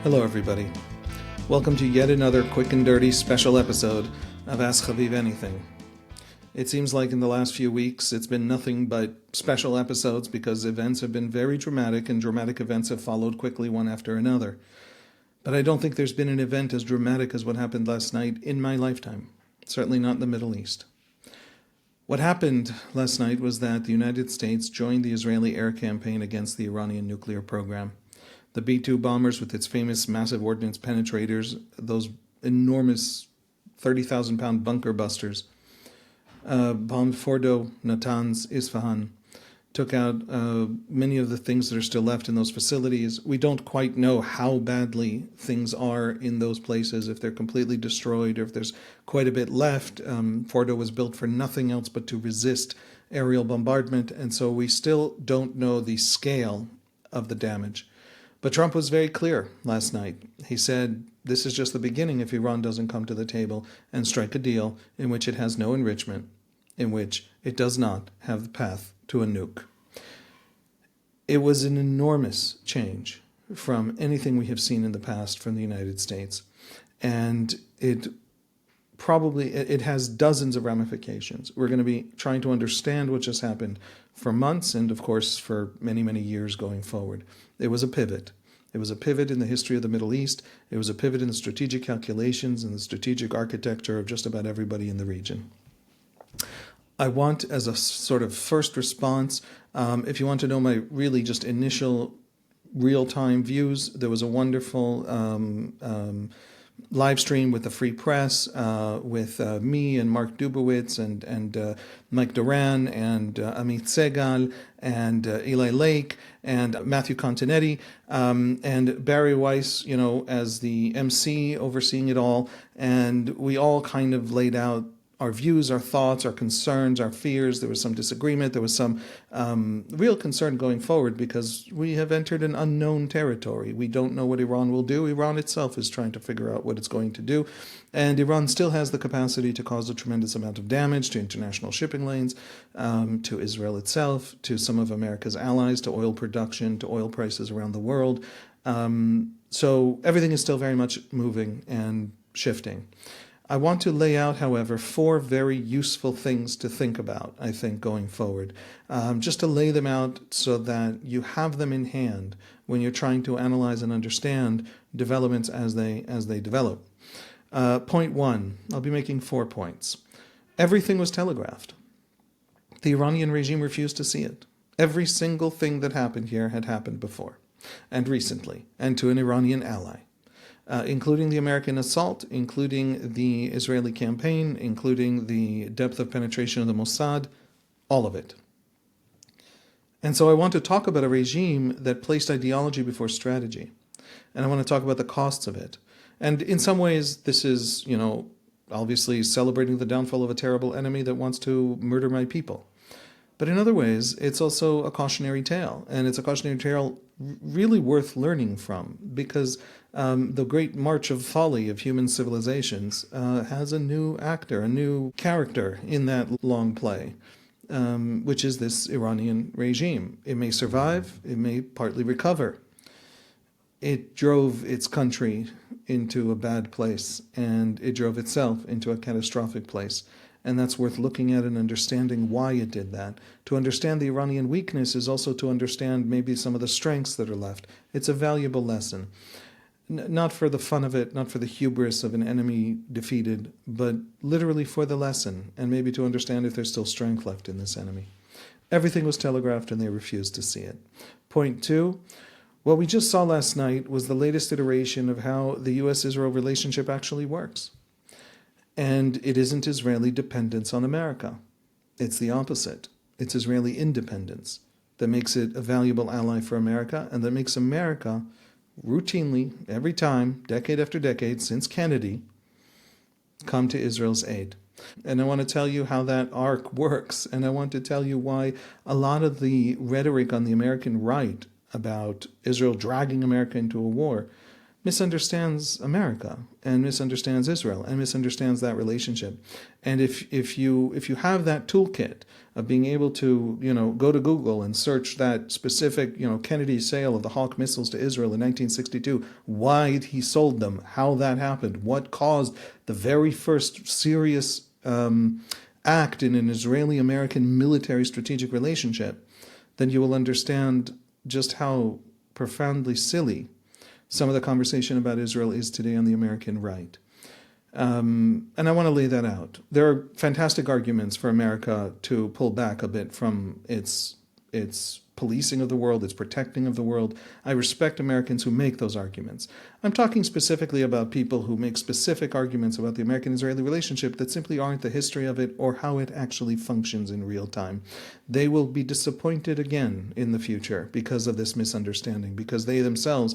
Hello everybody. Welcome to yet another quick and dirty special episode of Ask Haviv Anything. It seems like in the last few weeks it's been nothing but special episodes because events have been very dramatic and dramatic events have followed quickly one after another. But I don't think there's been an event as dramatic as what happened last night in my lifetime. Certainly not in the Middle East. What happened last night was that the United States joined the Israeli air campaign against the Iranian nuclear program. The B-2 bombers with its famous massive ordnance penetrators, those enormous 30,000-pound bunker busters, bombed Fordo, Natanz, Isfahan, took out many of the things that are still left in those facilities. We don't quite know how badly things are in those places, if they're completely destroyed or if there's quite a bit left. Fordo was built for nothing else but to resist aerial bombardment, and so we still don't know the scale of the damage. But Trump was very clear last night. He said, this is just the beginning if Iran doesn't come to the table and strike a deal in which it has no enrichment, in which it does not have the path to a nuke. It was an enormous change from anything we have seen in the past from the United States. And it has dozens of ramifications. We're going to be trying to understand what just happened for months and, of course, for many, many years going forward. It was a pivot. It was a pivot in the history of the Middle East. It was a pivot in the strategic calculations and the strategic architecture of just about everybody in the region. I want, as a sort of first response, if you want to know my really just initial real-time views, there was a wonderful live stream with the Free Press, with me and Mark Dubowitz and Mike Duran and Amit Segal and Eli Lake and Matthew Continetti and Barry Weiss, as the MC overseeing it all. And we all kind of laid out our views, our thoughts, our concerns, our fears. There was some disagreement. There was some real concern going forward because we have entered an unknown territory. We don't know what Iran will do. Iran itself is trying to figure out what it's going to do. And Iran still has the capacity to cause a tremendous amount of damage to international shipping lanes, to Israel itself, to some of America's allies, to oil production, to oil prices around the world. So everything is still very much moving and shifting. I want to lay out, however, 4 very useful things to think about, I think, going forward, just to lay them out so that you have them in hand when you're trying to analyze and understand developments as they develop. Point 1, I'll be making 4 points. Everything was telegraphed. The Iranian regime refused to see it. Every single thing that happened here had happened before, and recently, and to an Iranian ally. Including the American assault, including the Israeli campaign, including the depth of penetration of the Mossad, all of it. And so I want to talk about a regime that placed ideology before strategy. And I want to talk about the costs of it. And in some ways, this is, obviously celebrating the downfall of a terrible enemy that wants to murder my people. But in other ways, it's also a cautionary tale. And it's a cautionary tale really worth learning from because the great march of folly of human civilizations has a new actor, a new character in that long play, which is this Iranian regime. It may survive, it may partly recover. It drove its country into a bad place, and it drove itself into a catastrophic place. And that's worth looking at and understanding why it did that. To understand the Iranian weakness is also to understand maybe some of the strengths that are left. It's a valuable lesson. Not for the fun of it, not for the hubris of an enemy defeated, but literally for the lesson, and maybe to understand if there's still strength left in this enemy. Everything was telegraphed and they refused to see it. Point 2, what we just saw last night was the latest iteration of how the U.S.-Israel relationship actually works. And it isn't Israeli dependence on America. It's the opposite. It's Israeli independence that makes it a valuable ally for America and that makes America routinely, every time, decade after decade, since Kennedy, come to Israel's aid. And I want to tell you how that arc works, and I want to tell you why a lot of the rhetoric on the American right about Israel dragging America into a war misunderstands America and misunderstands Israel and misunderstands that relationship. And if you have that toolkit of being able to go to Google and search that specific Kennedy's sale of the Hawk missiles to Israel in 1962, why he sold them, how that happened, what caused the very first serious act in an Israeli-American military strategic relationship, then you will understand just how profoundly silly some of the conversation about Israel is today on the American right. And I want to lay that out. There are fantastic arguments for America to pull back a bit from its policing of the world, its protecting of the world. I respect Americans who make those arguments. I'm talking specifically about people who make specific arguments about the American-Israeli relationship that simply aren't the history of it or how it actually functions in real time. They will be disappointed again in the future because of this misunderstanding, because they themselves,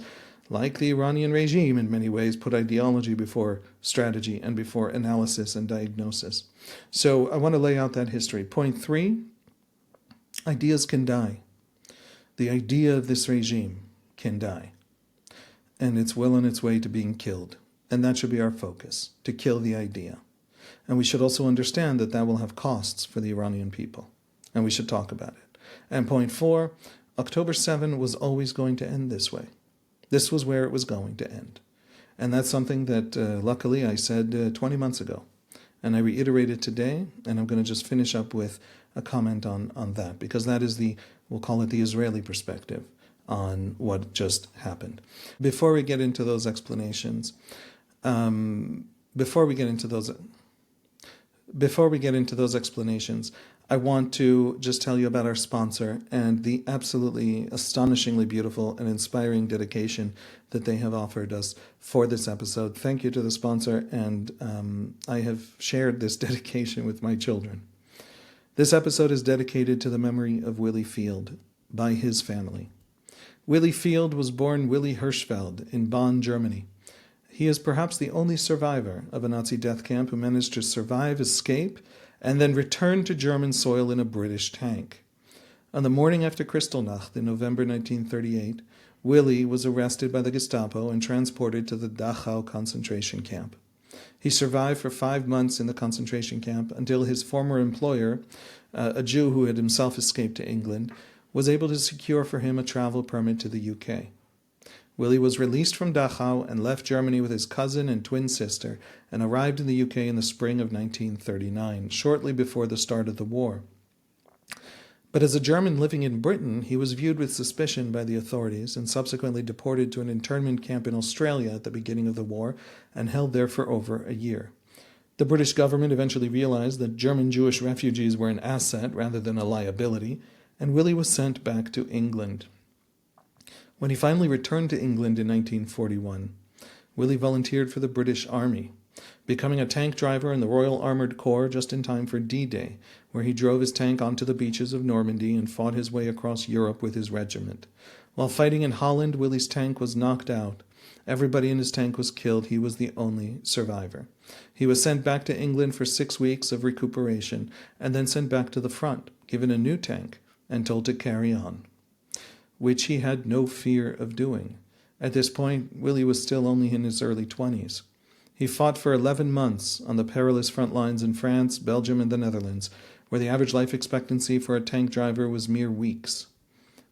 like the Iranian regime in many ways, put ideology before strategy and before analysis and diagnosis. So I want to lay out that history. Point 3, ideas can die. The idea of this regime can die. And it's well on its way to being killed. And that should be our focus, to kill the idea. And we should also understand that that will have costs for the Iranian people. And we should talk about it. And point 4, October 7 was always going to end this way. This was where it was going to end. And that's something that, luckily, I said 20 months ago. And I reiterate it today, and I'm going to just finish up with a comment on that, because that is we'll call it the Israeli perspective on what just happened. Before we get into those explanations, I want to just tell you about our sponsor and the absolutely astonishingly beautiful and inspiring dedication that they have offered us for this episode. Thank you to the sponsor, and I have shared this dedication with my children. This episode is dedicated to the memory of Willy Field by his family. Willy Field was born Willy Hirschfeld in Bonn, Germany. He is perhaps the only survivor of a Nazi death camp who managed to survive, escape, and then return to German soil in a British tank. On the morning after Kristallnacht in November 1938, Willy was arrested by the Gestapo and transported to the Dachau concentration camp. He survived for 5 months in the concentration camp until his former employer, a Jew who had himself escaped to England, was able to secure for him a travel permit to the UK. Willy was released from Dachau and left Germany with his cousin and twin sister and arrived in the UK in the spring of 1939, shortly before the start of the war. But as a German living in Britain, he was viewed with suspicion by the authorities and subsequently deported to an internment camp in Australia at the beginning of the war and held there for over a year. The British government eventually realized that German Jewish refugees were an asset rather than a liability, and Willy was sent back to England. When he finally returned to England in 1941, Willy volunteered for the British Army, becoming a tank driver in the Royal Armoured Corps just in time for D-Day, where he drove his tank onto the beaches of Normandy and fought his way across Europe with his regiment. While fighting in Holland, Willy's tank was knocked out. Everybody in his tank was killed. He was the only survivor. He was sent back to England for 6 weeks of recuperation and then sent back to the front, given a new tank, and told to carry on, which he had no fear of doing. At this point, Willy was still only in his early 20s. He fought for 11 months on the perilous front lines in France, Belgium, and the Netherlands, where the average life expectancy for a tank driver was mere weeks.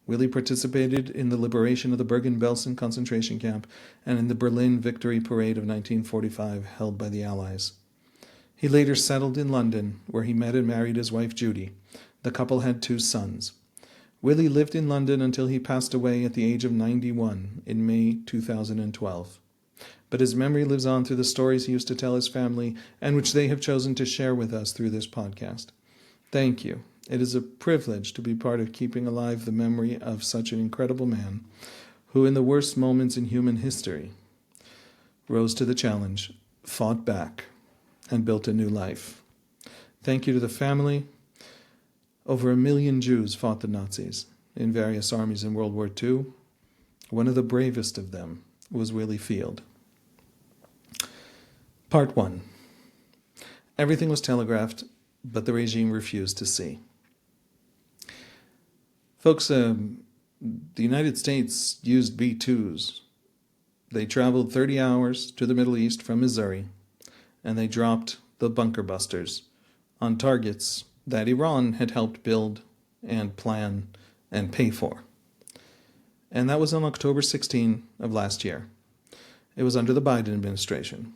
Willy participated in the liberation of the Bergen-Belsen concentration camp and in the Berlin Victory Parade of 1945 held by the Allies. He later settled in London, where he met and married his wife Judy. The couple had 2 sons. Willy lived in London until he passed away at the age of 91 in May 2012. But his memory lives on through the stories he used to tell his family and which they have chosen to share with us through this podcast. Thank you. It is a privilege to be part of keeping alive the memory of such an incredible man who, in the worst moments in human history, rose to the challenge, fought back, and built a new life. Thank you to the family. Over 1 million Jews fought the Nazis in various armies in World War II. One of the bravest of them was Willy Field. Part 1. Everything was telegraphed, but the regime refused to see. Folks, the United States used B-2s They traveled 30 hours to the Middle East from Missouri, and they dropped the bunker busters on targets that Iran had helped build and plan and pay for. And that was on October 16 of last year. It was under the Biden administration.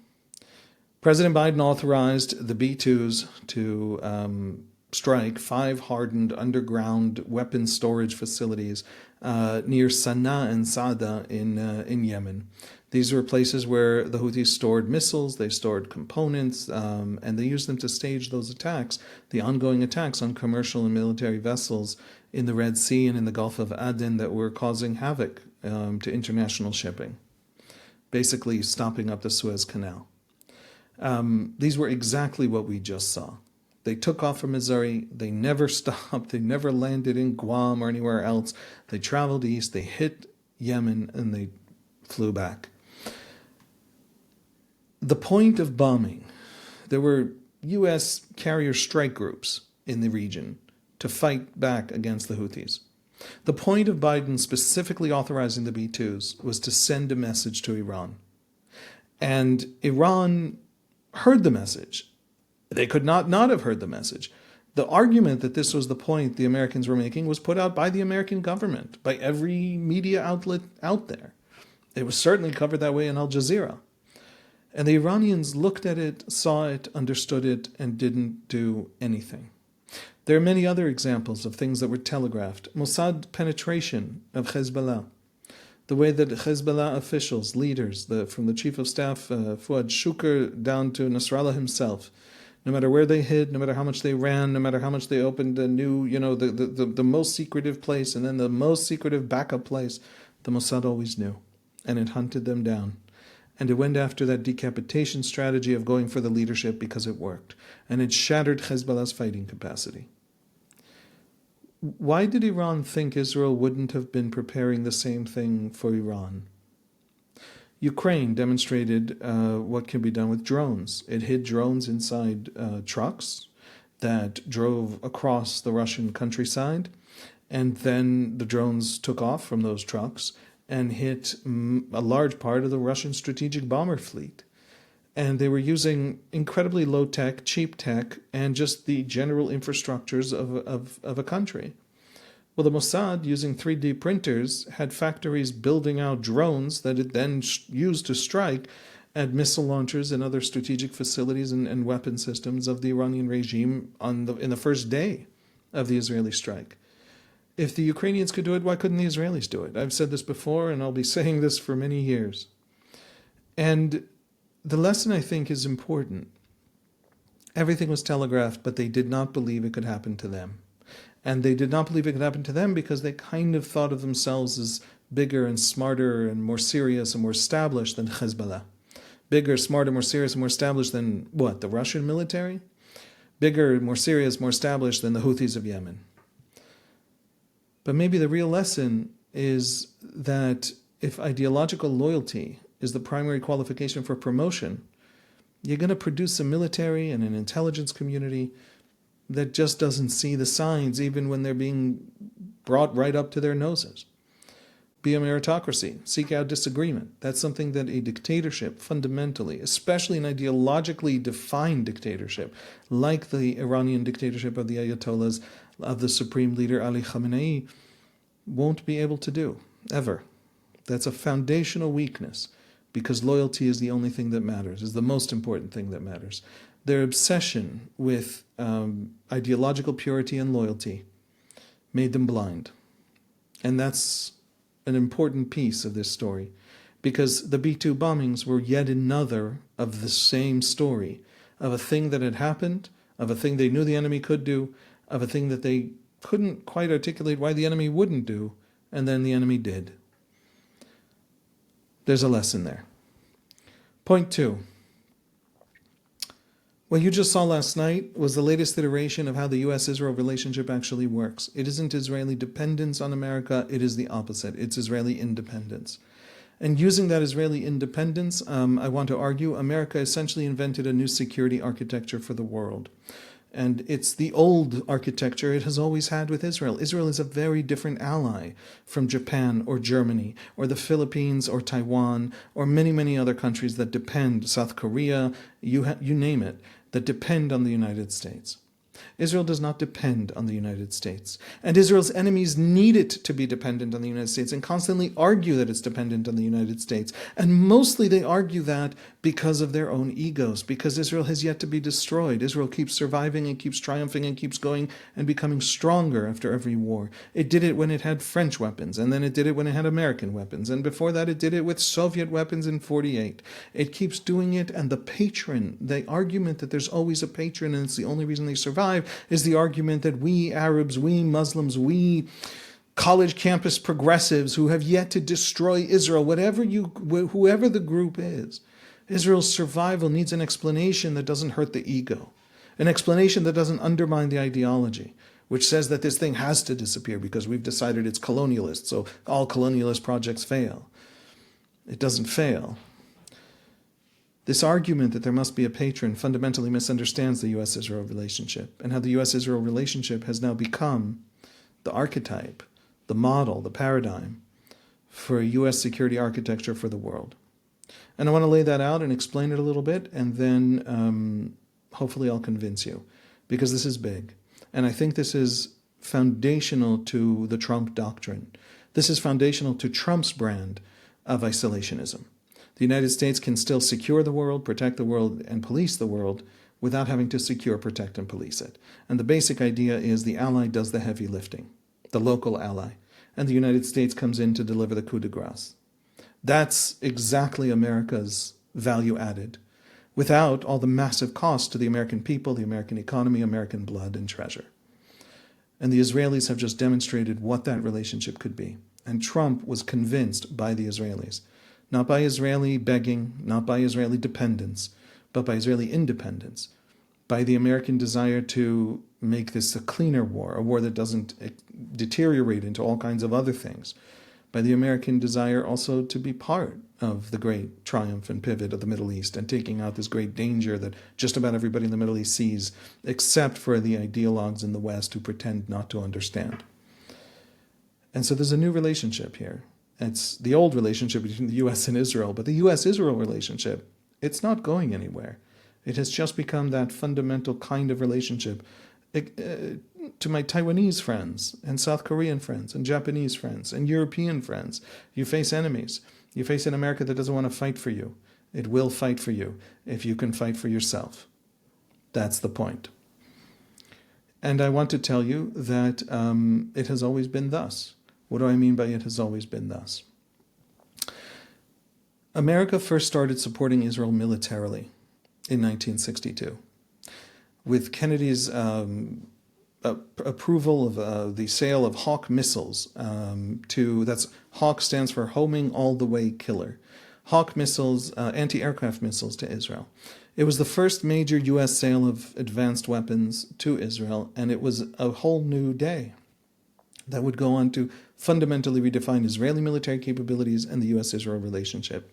President Biden authorized the B-2s to strike 5 hardened underground weapons storage facilities near Sana'a and Saada in Yemen. These were places where the Houthis stored missiles, they stored components, and they used them to stage those attacks, the ongoing attacks on commercial and military vessels in the Red Sea and in the Gulf of Aden that were causing havoc to international shipping, basically stopping up the Suez Canal. These were exactly what we just saw. They took off from Missouri. They never stopped. They never landed in Guam or anywhere else. They traveled east. They hit Yemen and they flew back. The point of bombing, there were U.S. carrier strike groups in the region to fight back against the Houthis. The point of Biden specifically authorizing the B-2s was to send a message to Iran. And Iran heard the message. They could not have heard the message. The argument that this was the point the Americans were making was put out by the American government, by every media outlet out there. It was certainly covered that way in Al Jazeera. And the Iranians looked at it, saw it, understood it, and didn't do anything. There are many other examples of things that were telegraphed. Mossad penetration of Hezbollah. The way that Hezbollah officials, leaders, from the chief of staff, Fuad Shukr, down to Nasrallah himself, no matter where they hid, no matter how much they ran, no matter how much they opened a new, the most secretive place and then the most secretive backup place, the Mossad always knew. And it hunted them down. And it went after that decapitation strategy of going for the leadership because it worked. And it shattered Hezbollah's fighting capacity. Why did Iran think Israel wouldn't have been preparing the same thing for Iran? Ukraine demonstrated what can be done with drones. It hid drones inside trucks that drove across the Russian countryside, and then the drones took off from those trucks and hit a large part of the Russian strategic bomber fleet. And they were using incredibly low-tech, cheap tech, and just the general infrastructures of a country. Well, the Mossad, using 3D printers, had factories building out drones that it then used to strike at missile launchers and other strategic facilities and weapon systems of the Iranian regime in the first day of the Israeli strike. If the Ukrainians could do it, why couldn't the Israelis do it? I've said this before, and I'll be saying this for many years. And the lesson, I think, is important. Everything was telegraphed, but they did not believe it could happen to them. And they did not believe it could happen to them because they kind of thought of themselves as bigger and smarter and more serious and more established than Hezbollah. Bigger, smarter, more serious, and more established than what? The Russian military? Bigger, more serious, more established than the Houthis of Yemen. But maybe the real lesson is that if ideological loyalty is the primary qualification for promotion, you're going to produce a military and an intelligence community that just doesn't see the signs even when they're being brought right up to their noses. Be a meritocracy, seek out disagreement. That's something that a dictatorship fundamentally, especially an ideologically defined dictatorship, like the Iranian dictatorship of the Ayatollahs, of the supreme leader Ali Khamenei, won't be able to do, ever. That's a foundational weakness, because loyalty is the only thing that matters, is the most important thing that matters. Their obsession with ideological purity and loyalty made them blind. And that's an important piece of this story, because the B-2 bombings were yet another of the same story, of a thing that had happened, of a thing they knew the enemy could do, of a thing that they couldn't quite articulate why the enemy wouldn't do, and then the enemy did. There's a lesson there. Point 2. What you just saw last night was the latest iteration of how the U.S.-Israel relationship actually works. It isn't Israeli dependence on America, it is the opposite. It's Israeli independence. And using that Israeli independence, I want to argue, America essentially invented a new security architecture for the world. And it's the old architecture it has always had with Israel. Israel is a very different ally from Japan or Germany or the Philippines or Taiwan or many, many other countries that depend, South Korea, you name it, that depend on the United States. Israel does not depend on the United States. And Israel's enemies need it to be dependent on the United States and constantly argue that it's dependent on the United States. And mostly they argue that because of their own egos, because Israel has yet to be destroyed. Israel keeps surviving and keeps triumphing and keeps going and becoming stronger after every war. It did it when it had French weapons, and then it did it when it had American weapons, and before that it did it with Soviet weapons in 1948. It keeps doing it, and the argument that there's always a patron and it's the only reason they survive is the argument that we Arabs, we Muslims, we college campus progressives who have yet to destroy Israel, whoever the group is, Israel's survival needs an explanation that doesn't hurt the ego, an explanation that doesn't undermine the ideology, which says that this thing has to disappear because we've decided it's colonialist, so all colonialist projects fail. It doesn't fail. This argument that there must be a patron fundamentally misunderstands the U.S.-Israel relationship and how the U.S.-Israel relationship has now become the archetype, the model, the paradigm for U.S. security architecture for the world. And I want to lay that out and explain it a little bit, and then hopefully I'll convince you, because this is big. And I think this is foundational to the Trump doctrine. This is foundational to Trump's brand of isolationism. The United States can still secure the world, protect the world, and police the world without having to secure, protect, and police it. And the basic idea is the ally does the heavy lifting, the local ally, and the United States comes in to deliver the coup de grace. That's exactly America's value added, without all the massive costs to the American people, the American economy, American blood and treasure. And the Israelis have just demonstrated what that relationship could be. And Trump was convinced by the Israelis, not by Israeli begging, not by Israeli dependence, but by Israeli independence, by the American desire to make this a cleaner war, a war that doesn't deteriorate into all kinds of other things, by the American desire also to be part of the great triumph and pivot of the Middle East and taking out this great danger that just about everybody in the Middle East sees, except for the ideologues in the West who pretend not to understand. And so there's a new relationship here. It's the old relationship between the U.S. and Israel, but the U.S.-Israel relationship, it's not going anywhere. It has just become that fundamental kind of relationship. To my Taiwanese friends and South Korean friends and Japanese friends and European friends, you face enemies. You face an America that doesn't want to fight for you. It will fight for you if you can fight for yourself. That's the point. And I want to tell you that it has always been thus. What do I mean by it has always been thus? America first started supporting Israel militarily in 1962. With Kennedy's approval of the sale of Hawk missiles that's Hawk stands for Homing All the Way Killer. Hawk missiles, anti-aircraft missiles to Israel. It was the first major U.S. sale of advanced weapons to Israel, and it was a whole new day that would go on to fundamentally redefine Israeli military capabilities and the U.S.-Israel relationship.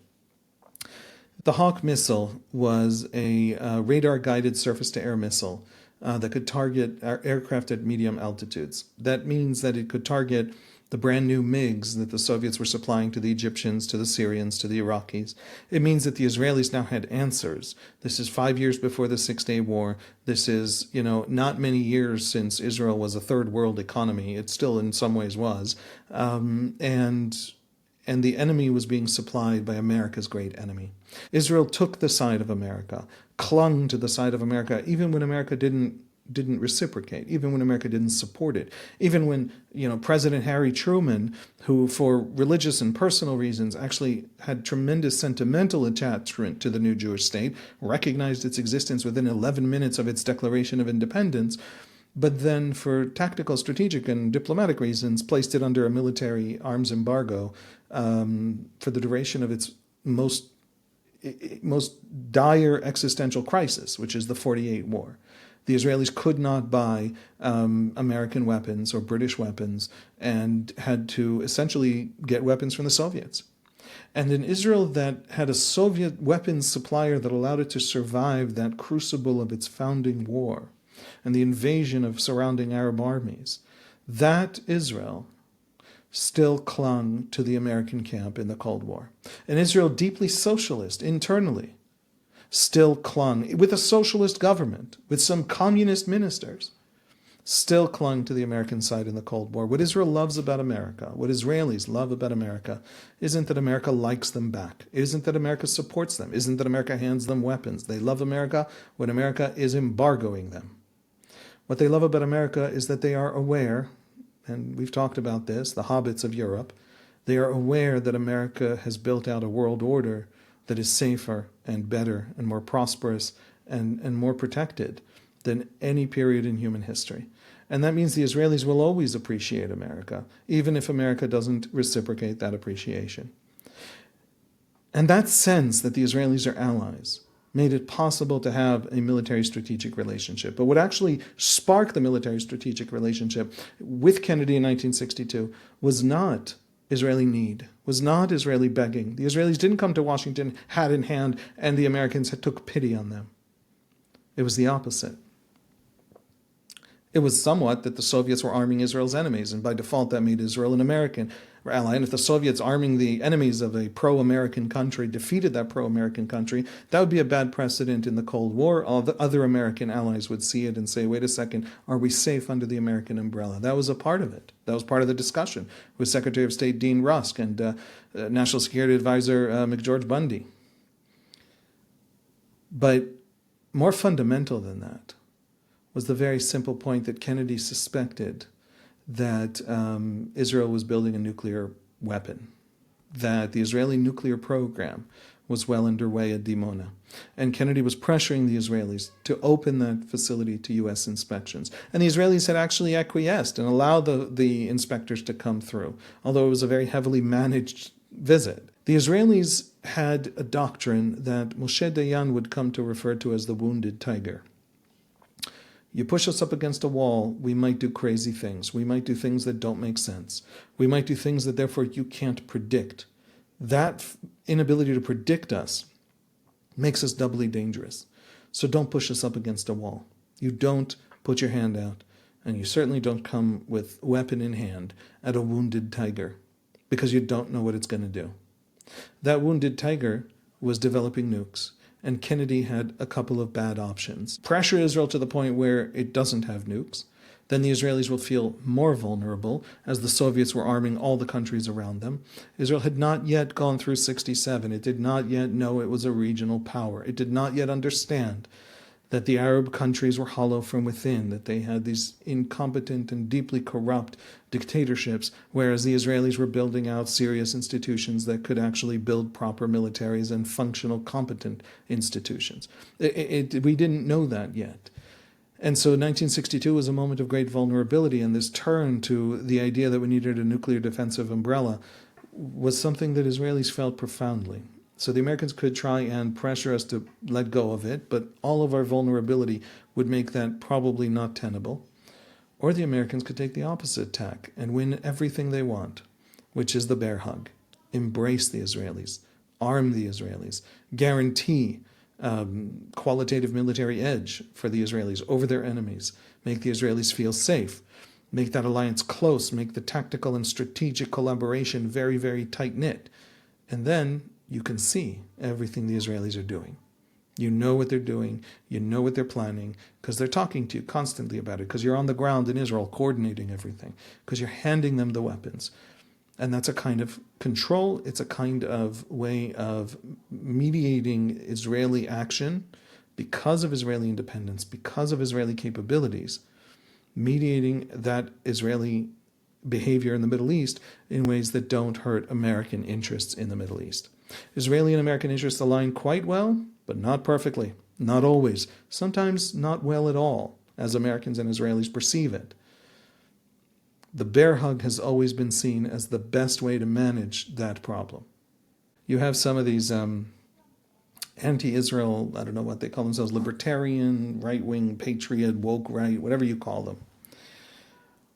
The Hawk missile was a radar-guided surface-to-air missile that could target aircraft at medium altitudes. That means that it could target the brand new MiGs that the Soviets were supplying to the Egyptians, to the Syrians, to the Iraqis. It means that the Israelis now had answers. This is 5 years before the Six-Day War. This is, not many years since Israel was a third world economy. It still in some ways was. And the enemy was being supplied by America's great enemy. Israel took the side of America, clung to the side of America, even when America didn't reciprocate, even when America didn't support it, even when President Harry Truman, who for religious and personal reasons actually had tremendous sentimental attachment to the new Jewish state, recognized its existence within 11 minutes of its declaration of independence, but then for tactical, strategic, and diplomatic reasons placed it under a military arms embargo for the duration of its most dire existential crisis, which is the 1948 war. The Israelis could not buy American weapons or British weapons and had to essentially get weapons from the Soviets. And in Israel that had a Soviet weapons supplier that allowed it to survive that crucible of its founding war, and the invasion of surrounding Arab armies, that Israel still clung to the American camp in the Cold War. And Israel, deeply socialist internally, still clung, with a socialist government, with some communist ministers, still clung to the American side in the Cold War. What Israel loves about America, what Israelis love about America, isn't that America likes them back. It isn't that America supports them. It isn't that America hands them weapons. They love America when America is embargoing them. What they love about America is that they are aware, and we've talked about this, the hobbits of Europe, they are aware that America has built out a world order that is safer and better and more prosperous and more protected than any period in human history. And that means the Israelis will always appreciate America, even if America doesn't reciprocate that appreciation. And that sense that the Israelis are allies made it possible to have a military strategic relationship. But what actually sparked the military strategic relationship with Kennedy in 1962 was not Israeli need, was not Israeli begging. The Israelis didn't come to Washington hat in hand and the Americans took pity on them. It was the opposite. It was somewhat that the Soviets were arming Israel's enemies, and by default that made Israel an American ally. And if the Soviets arming the enemies of a pro-American country defeated that pro-American country, that would be a bad precedent in the Cold War. All the other American allies would see it and say, wait a second, are we safe under the American umbrella? That was a part of it. That was part of the discussion with Secretary of State Dean Rusk and National Security Advisor McGeorge Bundy. But more fundamental than that was the very simple point that Kennedy suspected that Israel was building a nuclear weapon, that the Israeli nuclear program was well underway at Dimona. And Kennedy was pressuring the Israelis to open that facility to U.S. inspections. And the Israelis had actually acquiesced and allowed the inspectors to come through, although it was a very heavily managed visit. The Israelis had a doctrine that Moshe Dayan would come to refer to as the wounded tiger. You push us up against a wall, we might do crazy things. We might do things that don't make sense. We might do things that therefore you can't predict. That inability to predict us makes us doubly dangerous. So don't push us up against a wall. You don't put your hand out, and you certainly don't come with weapon in hand at a wounded tiger, because you don't know what it's going to do. That wounded tiger was developing nukes. And Kennedy had a couple of bad options. Pressure Israel to the point where it doesn't have nukes. Then the Israelis will feel more vulnerable as the Soviets were arming all the countries around them. Israel had not yet gone through 67. It did not yet know it was a regional power. It did not yet understand that the Arab countries were hollow from within, that they had these incompetent and deeply corrupt dictatorships, whereas the Israelis were building out serious institutions that could actually build proper militaries and functional, competent institutions. We didn't know that yet. And so 1962 was a moment of great vulnerability, and this turn to the idea that we needed a nuclear defensive umbrella was something that Israelis felt profoundly. So the Americans could try and pressure us to let go of it, but all of our vulnerability would make that probably not tenable. Or the Americans could take the opposite tack and win everything they want, which is the bear hug. Embrace the Israelis, arm the Israelis, guarantee qualitative military edge for the Israelis over their enemies, make the Israelis feel safe, make that alliance close, make the tactical and strategic collaboration very, very tight-knit. And then you can see everything the Israelis are doing. You know what they're doing, you know what they're planning, because they're talking to you constantly about it, because you're on the ground in Israel coordinating everything, because you're handing them the weapons. And that's a kind of control, it's a kind of way of mediating Israeli action because of Israeli independence, because of Israeli capabilities, mediating that Israeli behavior in the Middle East in ways that don't hurt American interests in the Middle East. Israeli and American interests align quite well, but not perfectly, not always, sometimes not well at all, as Americans and Israelis perceive it. The bear hug has always been seen as the best way to manage that problem. You have some of these anti-Israel, I don't know what they call themselves, libertarian, right-wing, patriot, woke right, whatever you call them,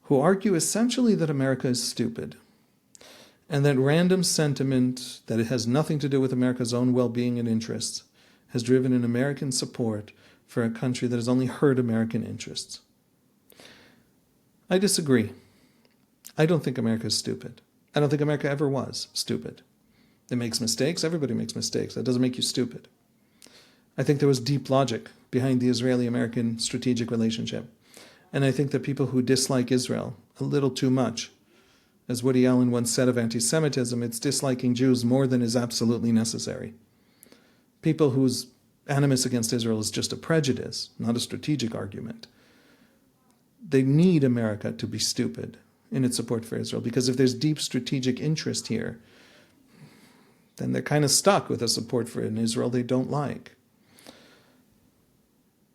who argue essentially that America is stupid, and that random sentiment that it has nothing to do with America's own well-being and interests has driven an American support for a country that has only hurt American interests. I disagree. I don't think America is stupid. I don't think America ever was stupid. It makes mistakes. Everybody makes mistakes. That doesn't make you stupid. I think there was deep logic behind the Israeli-American strategic relationship. And I think that people who dislike Israel a little too much, as Woody Allen once said of anti-Semitism, it's disliking Jews more than is absolutely necessary. People whose animus against Israel is just a prejudice, not a strategic argument, they need America to be stupid in its support for Israel, because if there's deep strategic interest here, then they're kind of stuck with a support for an Israel they don't like.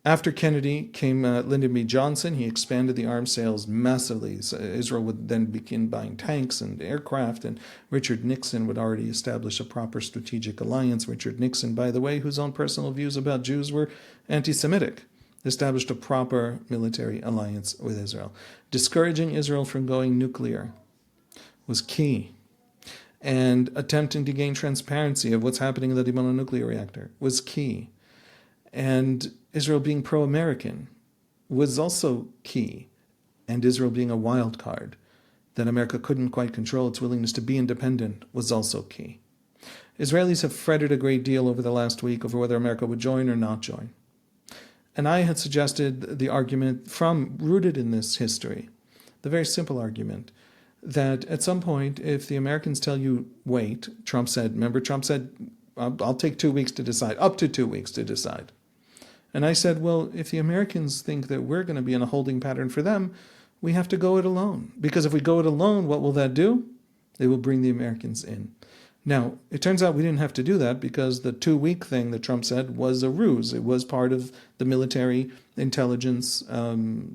After Kennedy came Lyndon B. Johnson. He expanded the arms sales massively. So Israel would then begin buying tanks and aircraft, and Richard Nixon would already establish a proper strategic alliance. Richard Nixon, by the way, whose own personal views about Jews were anti-Semitic, established a proper military alliance with Israel. Discouraging Israel from going nuclear was key. And attempting to gain transparency of what's happening in the Dimona nuclear reactor was key. And Israel being pro-American was also key. And Israel being a wild card that America couldn't quite control, its willingness to be independent, was also key. Israelis have fretted a great deal over the last week over whether America would join or not join. And I had suggested the argument rooted in this history, the very simple argument, that at some point, if the Americans tell you, wait, Trump said, I'll take 2 weeks to decide, up to 2 weeks to decide. And I said, well, if the Americans think that we're going to be in a holding pattern for them, we have to go it alone. Because if we go it alone, what will that do? It will bring the Americans in. Now, it turns out we didn't have to do that, because the 2-week thing that Trump said was a ruse. It was part of the military intelligence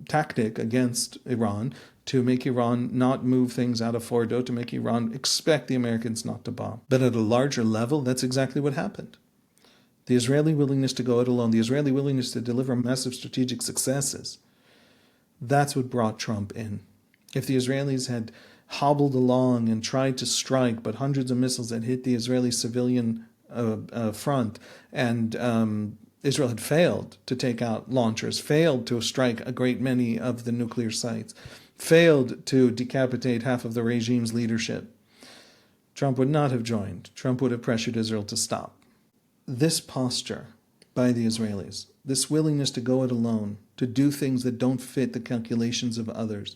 tactic against Iran to make Iran not move things out of Fordo, to make Iran expect the Americans not to bomb. But at a larger level, that's exactly what happened. The Israeli willingness to go it alone, the Israeli willingness to deliver massive strategic successes, that's what brought Trump in. If the Israelis had hobbled along and tried to strike, but hundreds of missiles had hit the Israeli civilian front, and Israel had failed to take out launchers, failed to strike a great many of the nuclear sites, failed to decapitate half of the regime's leadership, Trump would not have joined. Trump would have pressured Israel to stop. This posture by the Israelis, this willingness to go it alone, to do things that don't fit the calculations of others,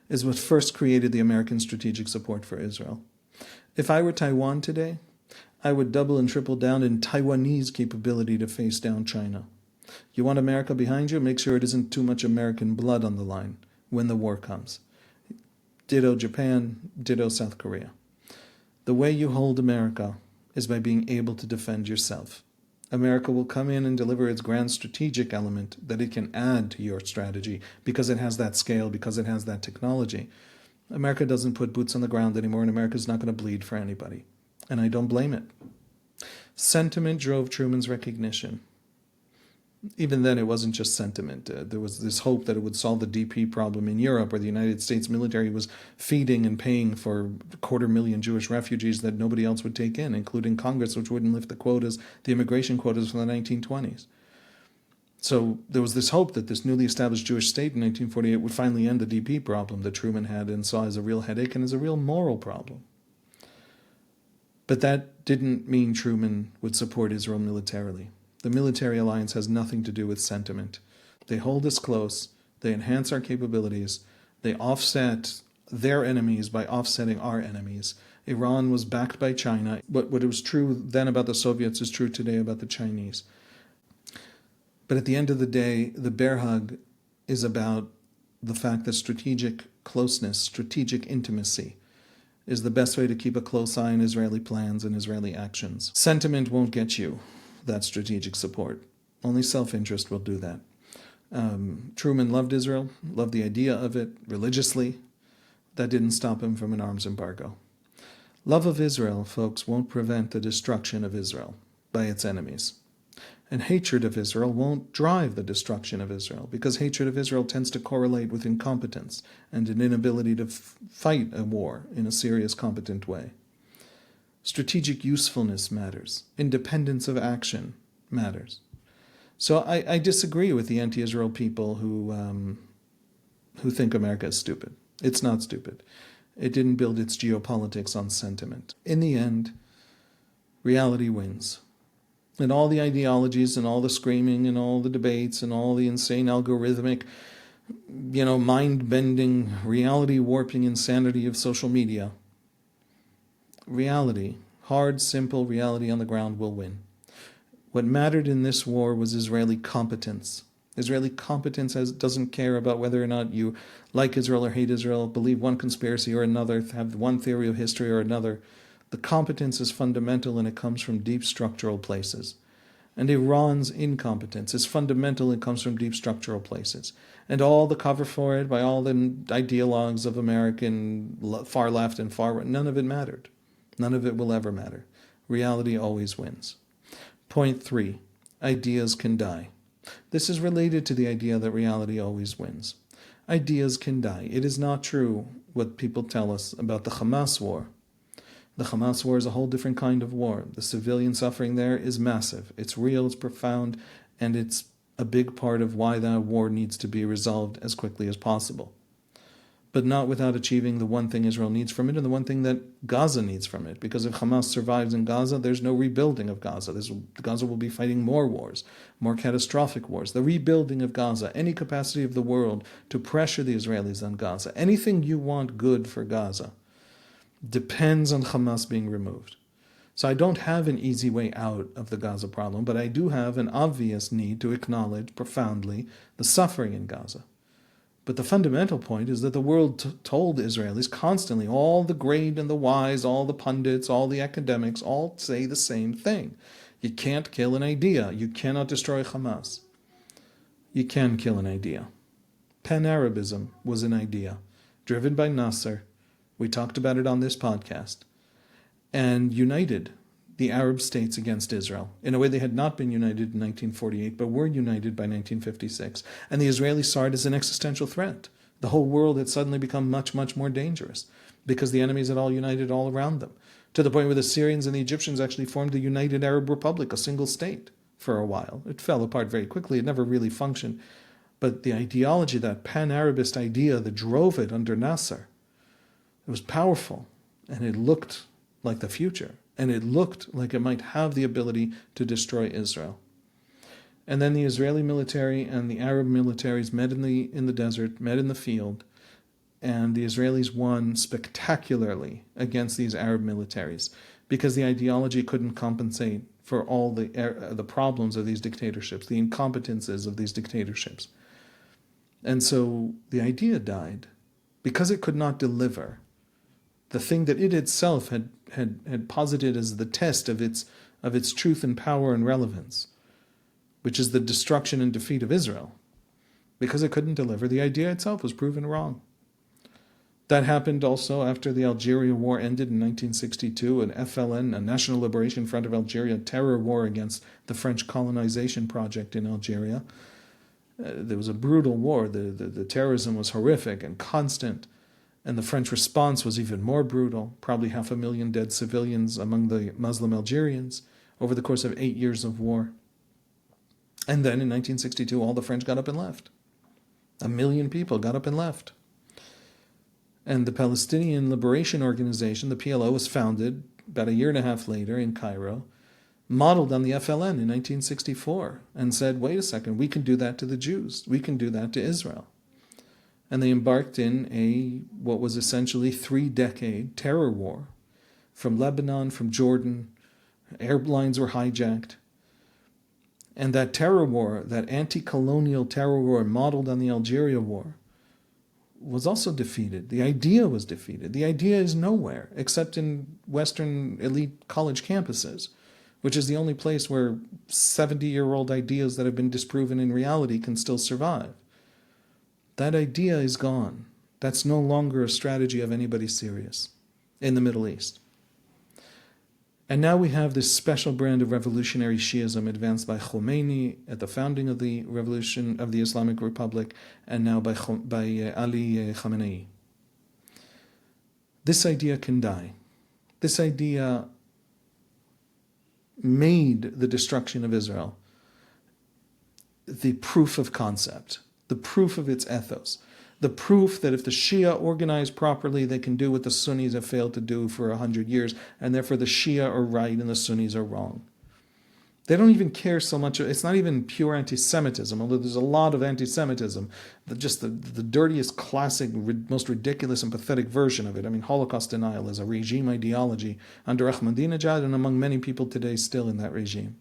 is what first created the American strategic support for Israel. If I were Taiwan today, I would double and triple down in Taiwanese capability to face down China. You want America behind you? Make sure it isn't too much American blood on the line when the war comes. Ditto Japan, ditto South Korea. The way you hold America is by being able to defend yourself. America will come in and deliver its grand strategic element that it can add to your strategy because it has that scale, because it has that technology. America doesn't put boots on the ground anymore, and America's not going to bleed for anybody. And I don't blame it. Sentiment drove Truman's recognition. Even then, it wasn't just sentiment. There was this hope that it would solve the DP problem in Europe, where the United States military was feeding and paying for 250,000 Jewish refugees that nobody else would take in, including Congress, which wouldn't lift the immigration quotas from the 1920s. So there was this hope that this newly established Jewish state in 1948 would finally end the DP problem that Truman had and saw as a real headache and as a real moral problem. But that didn't mean Truman would support Israel militarily. The military alliance has nothing to do with sentiment. They hold us close, they enhance our capabilities, they offset their enemies by offsetting our enemies. Iran was backed by China. What was true then about the Soviets is true today about the Chinese. But at the end of the day, the bear hug is about the fact that strategic closeness, strategic intimacy, is the best way to keep a close eye on Israeli plans and Israeli actions. Sentiment won't get you that strategic support. Only self-interest will do that. Truman loved Israel, loved the idea of it religiously. That didn't stop him from an arms embargo. Love of Israel, folks, won't prevent the destruction of Israel by its enemies. And hatred of Israel won't drive the destruction of Israel, because hatred of Israel tends to correlate with incompetence and an inability to fight a war in a serious, competent way. Strategic usefulness matters. Independence of action matters. So I disagree with the anti-Israel people who think America is stupid. It's not stupid. It didn't build its geopolitics on sentiment. In the end, reality wins. And all the ideologies and all the screaming and all the debates and all the insane algorithmic, mind-bending, reality-warping insanity of social media, reality, hard, simple reality on the ground will win. What mattered in this war was Israeli competence. Israeli competence doesn't care about whether or not you like Israel or hate Israel, believe one conspiracy or another, have one theory of history or another. The competence is fundamental, and it comes from deep structural places. And Iran's incompetence is fundamental and comes from deep structural places. And all the cover for it by all the ideologues of American far left and far right, none of it mattered. None of it will ever matter. Reality always wins. Point 3, ideas can die. This is related to the idea that reality always wins. Ideas can die. It is not true what people tell us about the Hamas war. The Hamas war is a whole different kind of war. The civilian suffering there is massive. It's real, it's profound, and it's a big part of why that war needs to be resolved as quickly as possible. But not without achieving the one thing Israel needs from it and the one thing that Gaza needs from it. Because if Hamas survives in Gaza, there's no rebuilding of Gaza. Gaza will be fighting more wars, more catastrophic wars. The rebuilding of Gaza, any capacity of the world to pressure the Israelis on Gaza, anything you want good for Gaza, depends on Hamas being removed. So I don't have an easy way out of the Gaza problem, but I do have an obvious need to acknowledge profoundly the suffering in Gaza. But the fundamental point is that the world told Israelis constantly, all the great and the wise, all the pundits, all the academics, all say the same thing. You can't kill an idea. You cannot destroy Hamas. You can kill an idea. Pan-Arabism was an idea, driven by Nasser. We talked about it on this podcast, and united the Arab states against Israel in a way they had not been united in 1948, but were united by 1956. And the Israelis saw it as an existential threat. The whole world had suddenly become much, much more dangerous because the enemies had all united all around them, to the point where the Syrians and the Egyptians actually formed a united Arab Republic, a single state, for a while. It fell apart very quickly. It never really functioned. But the ideology, that Pan-Arabist idea that drove it under Nasser, it was powerful, and it looked like the future. And it looked like it might have the ability to destroy Israel. And then the Israeli military and the Arab militaries met in the desert, met in the field, and the Israelis won spectacularly against these Arab militaries because the ideology couldn't compensate for all the problems of these dictatorships, the incompetences of these dictatorships. And so the idea died because it could not deliver the thing that it itself had posited as the test of its truth and power and relevance, which is the destruction and defeat of Israel. Because it couldn't deliver, the idea itself was proven wrong. That happened also after the Algeria War ended in 1962, an FLN, a National Liberation Front of Algeria, terror war against the French colonization project in Algeria. There was a brutal war. The terrorism was horrific and constant. And the French response was even more brutal, probably 500,000 dead civilians among the Muslim Algerians over the course of 8 years of war. And then in 1962, all the French got up and left. 1 million people got up and left. And the Palestinian Liberation Organization, the PLO, was founded about 1.5 years later in Cairo, modeled on the FLN in 1964, and said, wait a second, we can do that to the Jews. We can do that to Israel. And they embarked in what was essentially 3-decade terror war. From Lebanon, from Jordan, airlines were hijacked. And that terror war, that anti-colonial terror war modeled on the Algeria war, was also defeated. The idea was defeated. The idea is nowhere except in Western elite college campuses, which is the only place where 70-year-old ideas that have been disproven in reality can still survive. That idea is gone. That's no longer a strategy of anybody serious in the Middle East. And now we have this special brand of revolutionary Shiism advanced by Khomeini at the founding of the revolution of the Islamic Republic, and now by Ali Khamenei. This idea can die. This idea made the destruction of Israel the proof of concept, the proof of its ethos, the proof that if the Shia organize properly, they can do what the Sunnis have failed to do for 100 years, and therefore the Shia are right and the Sunnis are wrong. They don't even care so much. It's not even pure anti-Semitism, although there's a lot of anti-Semitism, just the dirtiest, classic, most ridiculous and pathetic version of it. I mean, Holocaust denial is a regime ideology under Ahmadinejad and among many people today still in that regime.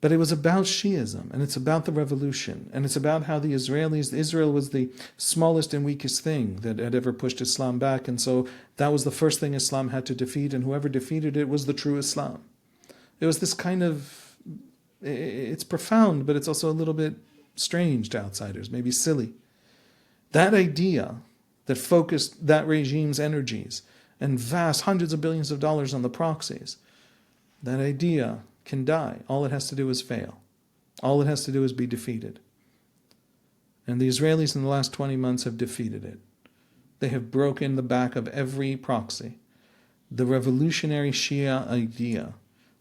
But it was about Shiism, and it's about the revolution, and it's about how the Israelis, Israel was the smallest and weakest thing that had ever pushed Islam back, and so that was the first thing Islam had to defeat, and whoever defeated it was the true Islam. It was this kind of, it's profound, but it's also a little bit strange to outsiders, maybe silly. That idea that focused that regime's energies and vast hundreds of billions of dollars on the proxies, that idea can die. All it has to do is fail. All it has to do is be defeated. And the Israelis in the last 20 months have defeated it. They have broken the back of every proxy. The revolutionary Shia idea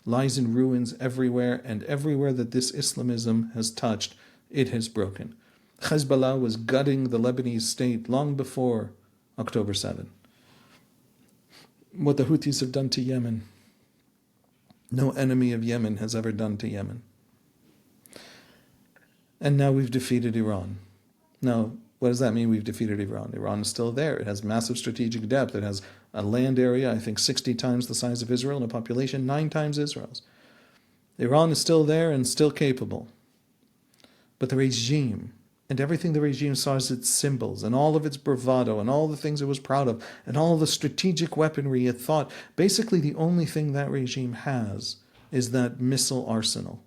lies in ruins everywhere, and everywhere that this Islamism has touched, it has broken. Hezbollah was gutting the Lebanese state long before October 7. What the Houthis have done to Yemen, no enemy of Yemen has ever done to Yemen. And now we've defeated Iran. Now, what does that mean, we've defeated Iran? Iran is still there. It has massive strategic depth. It has a land area, I think 60 times the size of Israel, and a population 9 times Israel's. Iran is still there and still capable. But the regime, and everything the regime saw as its symbols, and all of its bravado, and all the things it was proud of, and all the strategic weaponry it thought, basically the only thing that regime has is that missile arsenal.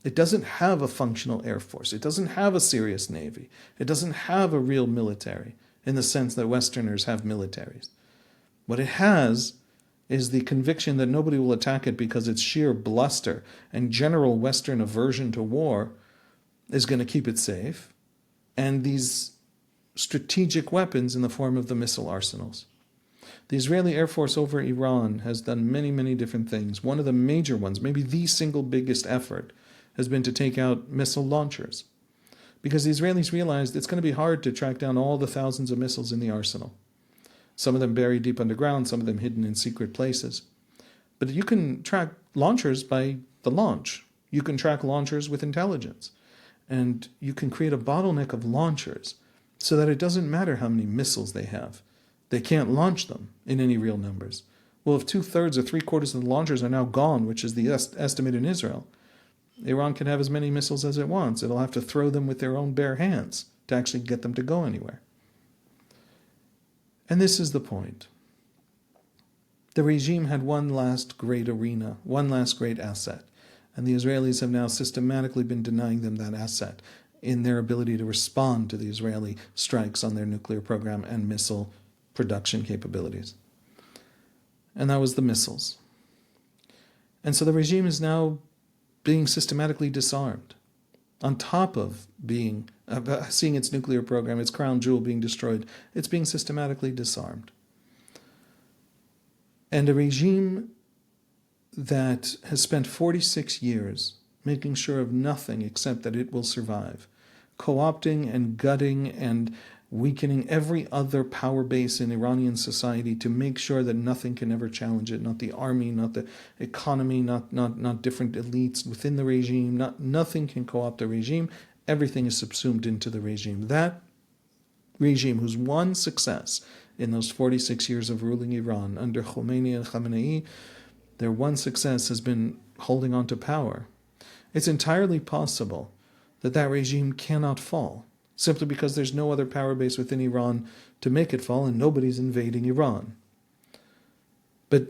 It doesn't have a functional air force. It doesn't have a serious navy. It doesn't have a real military in the sense that Westerners have militaries. What it has is the conviction that nobody will attack it because its sheer bluster and general Western aversion to war is going to keep it safe, and these strategic weapons in the form of the missile arsenals. The Israeli Air Force over Iran has done many, many different things. One of the major ones, maybe the single biggest effort, has been to take out missile launchers. Because the Israelis realized it's going to be hard to track down all the thousands of missiles in the arsenal. Some of them buried deep underground, some of them hidden in secret places. But you can track launchers by the launch. You can track launchers with intelligence. And you can create a bottleneck of launchers so that it doesn't matter how many missiles they have. They can't launch them in any real numbers. Well, if 2/3 or 3/4 of the launchers are now gone, which is the estimate in Israel, Iran can have as many missiles as it wants. It'll have to throw them with their own bare hands to actually get them to go anywhere. And this is the point. The regime had one last great arena, one last great asset, and the Israelis have now systematically been denying them that asset in their ability to respond to the Israeli strikes on their nuclear program and missile production capabilities. And that was the missiles. And so the regime is now being systematically disarmed, on top of seeing its nuclear program, its crown jewel being destroyed. It's being systematically disarmed. And a regime that has spent 46 years making sure of nothing except that it will survive, co-opting and gutting and weakening every other power base in Iranian society to make sure that nothing can ever challenge it, not the army, not the economy, not different elites within the regime, nothing can co-opt the regime. Everything is subsumed into the regime. That regime, whose one success in those 46 years of ruling Iran under Khomeini and Khamenei, their one success has been holding on to power. It's entirely possible that that regime cannot fall, simply because there's no other power base within Iran to make it fall, and nobody's invading Iran. But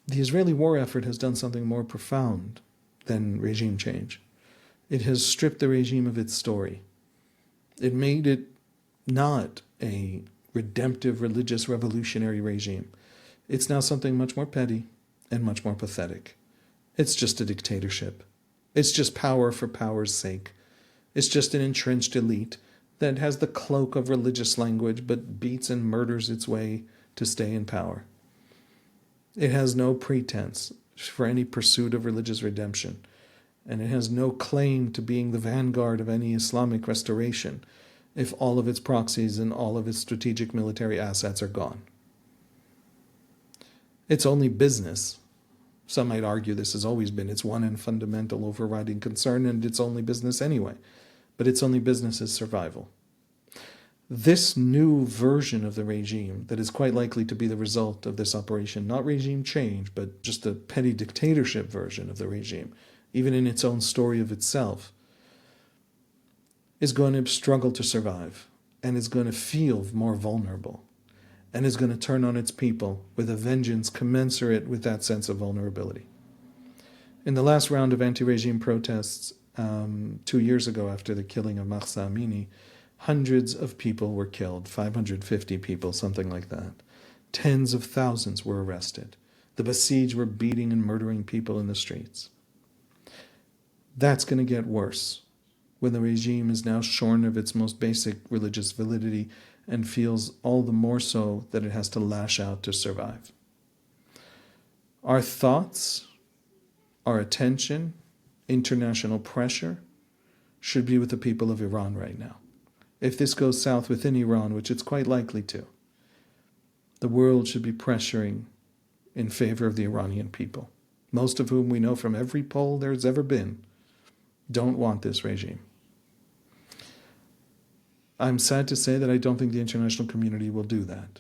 the Israeli war effort has done something more profound than regime change. It has stripped the regime of its story. It made it not a redemptive, religious, revolutionary regime. It's now something much more petty and much more pathetic. It's just a dictatorship. It's just power for power's sake. It's just an entrenched elite that has the cloak of religious language but beats and murders its way to stay in power. It has no pretense for any pursuit of religious redemption. and it has no claim to being the vanguard of any Islamic restoration if all of its proxies and all of its strategic military assets are gone. It's only business. Some might argue this has always been its one and fundamental overriding concern, and it's only business anyway. But its only business is survival. This new version of the regime that is quite likely to be the result of this operation, not regime change, but just a petty dictatorship version of the regime, even in its own story of itself, is going to struggle to survive and is going to feel more vulnerable and is going to turn on its people with a vengeance commensurate with that sense of vulnerability. In the last round of anti-regime protests 2 years ago after the killing of Mahsa Amini, hundreds of people were killed, 550 people, something like that. Tens of thousands were arrested. The Basij were beating and murdering people in the streets. That's going to get worse when the regime is now shorn of its most basic religious validity and feels all the more so that it has to lash out to survive. Our thoughts, our attention, international pressure should be with the people of Iran right now. If this goes south within Iran, which it's quite likely to, the world should be pressuring in favor of the Iranian people, most of whom we know from every poll there's ever been, don't want this regime. I'm sad to say that I don't think the international community will do that,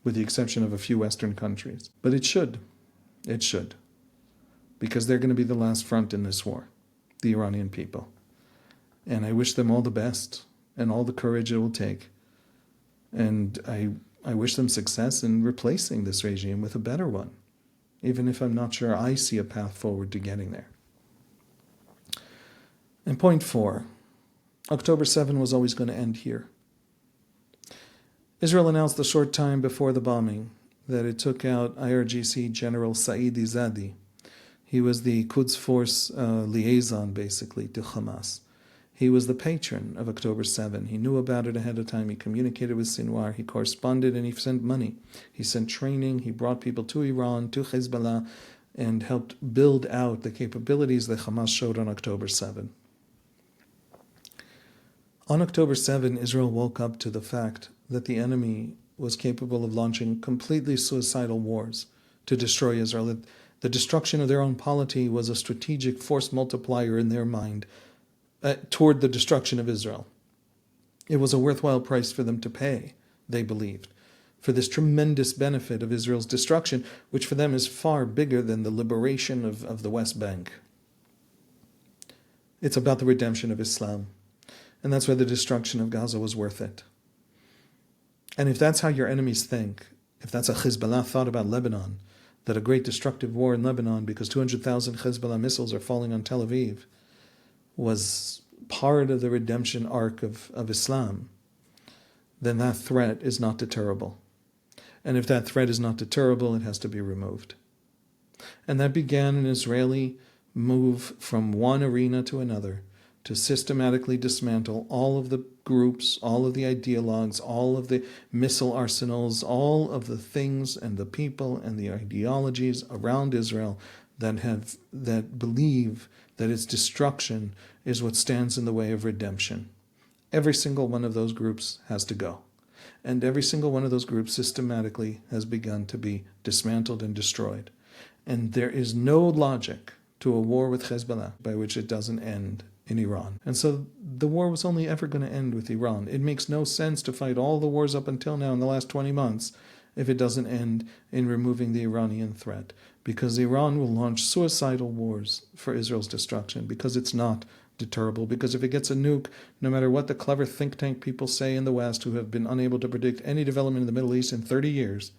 with the exception of a few Western countries. But it should. It should. Because they're going to be the last front in this war, the Iranian people. And I wish them all the best and all the courage it will take. And I wish them success in replacing this regime with a better one, even if I'm not sure I see a path forward to getting there. And point 4, October 7 was always going to end here. Israel announced a short time before the bombing that it took out IRGC General Saeed Izadi. He was the Quds Force liaison, basically, to Hamas. He was the patron of October 7. He knew about it ahead of time. He communicated with Sinwar. He corresponded, and he sent money. He sent training. He brought people to Iran, to Hezbollah, and helped build out the capabilities that Hamas showed on October 7. On October 7, Israel woke up to the fact that the enemy was capable of launching completely suicidal wars to destroy Israel. That the destruction of their own polity was a strategic force multiplier in their mind toward the destruction of Israel. It was a worthwhile price for them to pay, they believed, for this tremendous benefit of Israel's destruction, which for them is far bigger than the liberation of the West Bank. It's about the redemption of Islam. And that's why the destruction of Gaza was worth it. And if that's how your enemies think, if that's how Hezbollah thought about Lebanon, that a great destructive war in Lebanon because 200,000 Hezbollah missiles are falling on Tel Aviv was part of the redemption arc of Islam, then that threat is not deterrable. And if that threat is not deterrable, it has to be removed. And that began an Israeli move from one arena to another to systematically dismantle all of the groups, all of the ideologues, all of the missile arsenals, all of the things and the people and the ideologies around Israel that believe that its destruction is what stands in the way of redemption. Every single one of those groups has to go. And every single one of those groups systematically has begun to be dismantled and destroyed. And there is no logic to a war with Hezbollah by which it doesn't end in Iran. And so the war was only ever going to end with Iran. It makes no sense to fight all the wars up until now in the last 20 months if it doesn't end in removing the Iranian threat, because Iran will launch suicidal wars for Israel's destruction, because it's not deterrable, because if it gets a nuke, no matter what the clever think tank people say in the West who have been unable to predict any development in the Middle East in 30 years,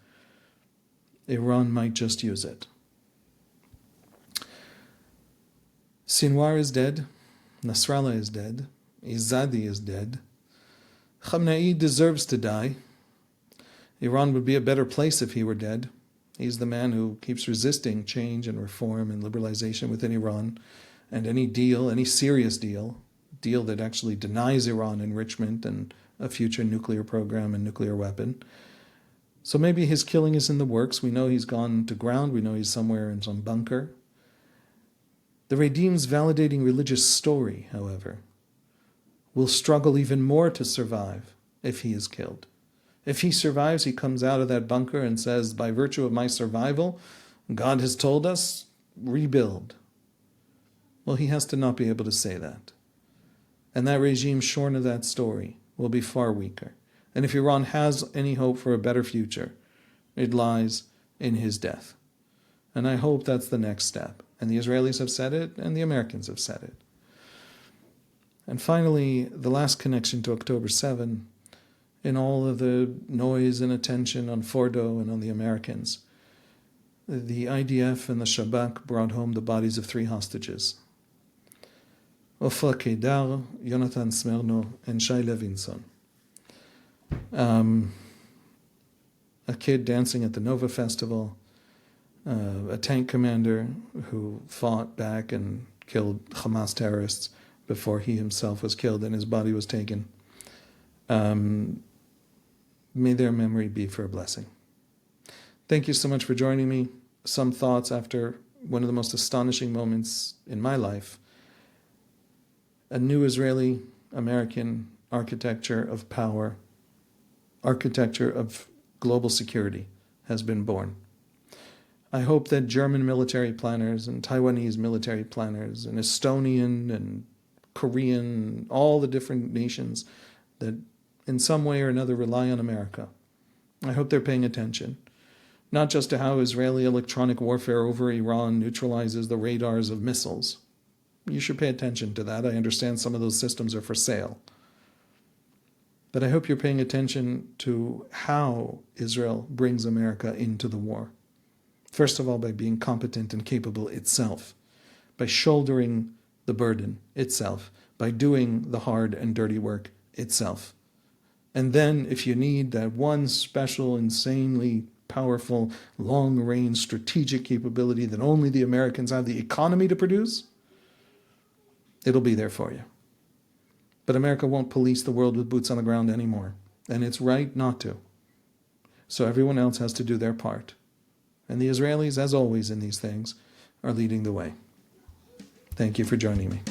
Iran might just use it. Sinwar is dead. Nasrallah is dead. Izadi is dead. Khamenei deserves to die. Iran would be a better place if he were dead. He's the man who keeps resisting change and reform and liberalization within Iran, and any deal, any serious deal that actually denies Iran enrichment and a future nuclear program and nuclear weapon. So maybe his killing is in the works. We know he's gone to ground. We know he's somewhere in some bunker. The regime's validating religious story, however, will struggle even more to survive if he is killed. If he survives, he comes out of that bunker and says, by virtue of my survival, God has told us, rebuild. Well, he has to not be able to say that. And that regime shorn of that story will be far weaker. And if Iran has any hope for a better future, it lies in his death. And I hope that's the next step. And the Israelis have said it, and the Americans have said it. And finally, the last connection to October 7, in all of the noise and attention on Fordo and on the Americans, the IDF and the Shabak brought home the bodies of 3 hostages. Ofra Kedar, Jonathan Smerno, and Shai Levinson. A kid dancing at the Nova Festival, a tank commander who fought back and killed Hamas terrorists before he himself was killed and his body was taken. May their memory be for a blessing. Thank you so much for joining me. Some thoughts after one of the most astonishing moments in my life. A new Israeli-American architecture of power, architecture of global security has been born. I hope that German military planners and Taiwanese military planners and Estonian and Korean, all the different nations that in some way or another rely on America, I hope they're paying attention, not just to how Israeli electronic warfare over Iran neutralizes the radars of missiles. You should pay attention to that. I understand some of those systems are for sale. But I hope you're paying attention to how Israel brings America into the war. First of all, by being competent and capable itself, by shouldering the burden itself, by doing the hard and dirty work itself. And then, if you need that one special, insanely powerful, long-range strategic capability that only the Americans have the economy to produce, it'll be there for you. But America won't police the world with boots on the ground anymore. And it's right not to. So everyone else has to do their part. And the Israelis, as always in these things, are leading the way. Thank you for joining me.